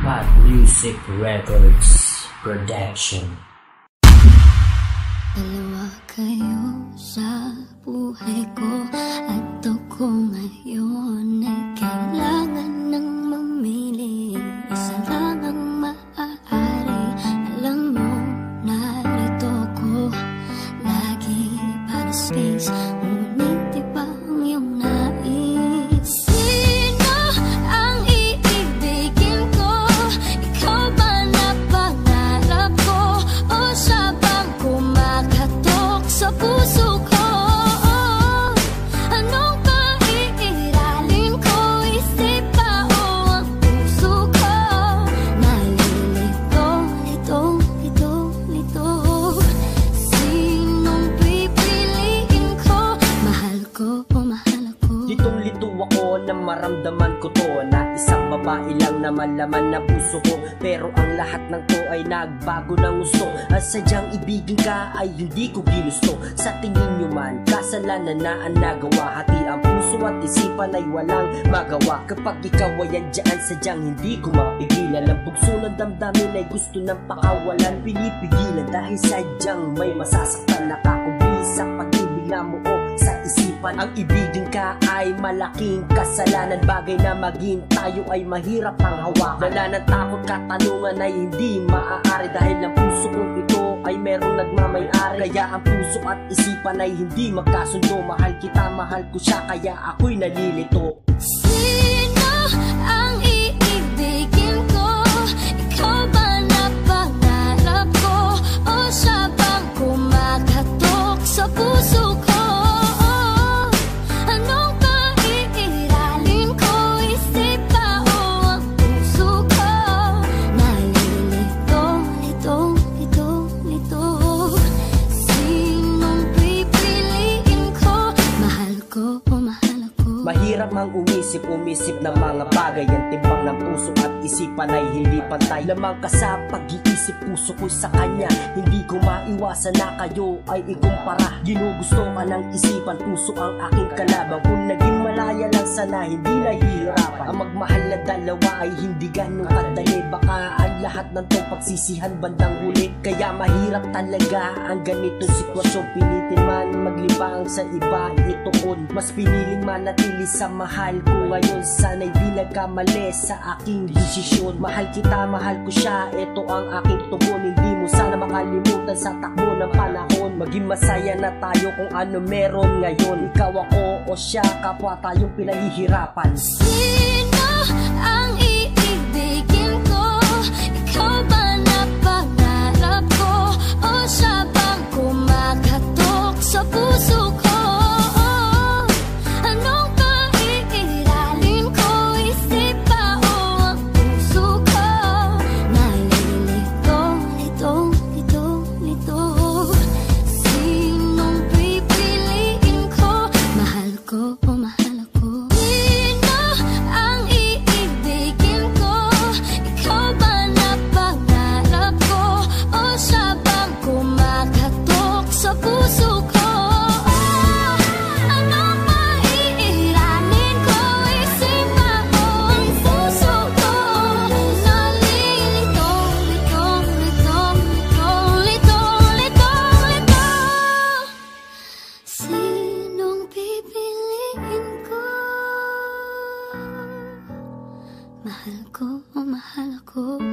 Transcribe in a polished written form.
Hot Music Records Production. Dalawa kayo sa buhay ko at ako ngayon ay kailangan ng mamili. Isa lang ang maaari. Alam mo, narito ko lagi para space. Ngunit iba ang iyong nais. Sino ang iibigin ko? Ikaw ba na pangarap ko? O siya bang kumakatok sa puso ko? Anong paiiralin ko? Isip ba o ang puso ko? Nalilito, lito. Sinong pipiliin ko? Mahal ko o mahal ako? Litong-lito ako na maramdaman ko to, na isang babae lang naman laman na puso ko. Pero ang lahat ng to ay nagbago ng gusto. At sadyang ibigin ka ay hindi ko ginusto. Sa tingin nyo man, kasalanan na ang nagawa. Hati ang puso at isipan ay walang magawa. Kapag ikaw ay andyan, sadyang hindi ko mapigilan. Ang bugso ng damdamin ay gusto ng pakawalan. Pinipigilan dahil sadyang may masasaktan. Nakakubili sa pag-ibig na mo o sa isipan. Ang ibigin ka ay malaking kasalanan. Bagay na maging tayo ay mahirap ang hawakan. Wala ng takot, katanungan ay hindi maaari. Dahil ang puso kong ito ay merong nagmamay-ari. Kaya ang puso at isipan ay hindi magkasundo. Mahal kita, mahal ko siya, kaya ako'y nalilito. Sino ang iibigin ko? Ikaw ba na pangarap ko? O siya bang kumakatok sa puso ko? Anong paiiralin ko? Isip ba o ang puso ko? Nalilito. Sinong pipiliin ko? Mahal ko o mahal ako? Mahirap mang umisip ng mga bagay. Ang timbang ng puso at isipan ay hindi pantay. Lamang ka sa pag-iisip, puso ko sa kanya. Hindi ko maiwasan na kayo ay ikumpara. Ginugusto ka ng isipan, puso ang aking kalaban. Kung naging malaya lang sana, hindi nahihirapan. Ang magmahal na dalawa ay hindi ganun kadali. Baka ang lahat ng to pagsisihan bandang huli. Kaya mahirap talaga ang ganitong sitwasyon. Pilitin man maglibang sa iba, ituon. Mas piniling manatili sa mahal ko ngayon. Sana'y di nagkamali sa aking desisyon. Mahal kita, mahal ko siya, ito ang aking tugon. Hindi mo sana makalimutan sa takbo ng panahon. Maging masaya na tayo kung ano meron ngayon. Ikaw ako o siya, kapwa tayong pinahihirapan. Sino ang iibigin ko? Ikaw ba na pangarap ko? O siya bang kumakatok sa puso ko? Anong paiiralin ko? Isip ba o ang puso ko? Nalilito. Sinong pipiliin ko? Mahal ko o mahal ako? Sino ang iibigin ko? Ikaw ba na pangarap ko? O siya bang kumakatok sa puso ko? Anong paiiralin ko? Isip ba o ang puso ko? Nalilito. Sinong pipiliin ko? Mahal ko o mahal ako?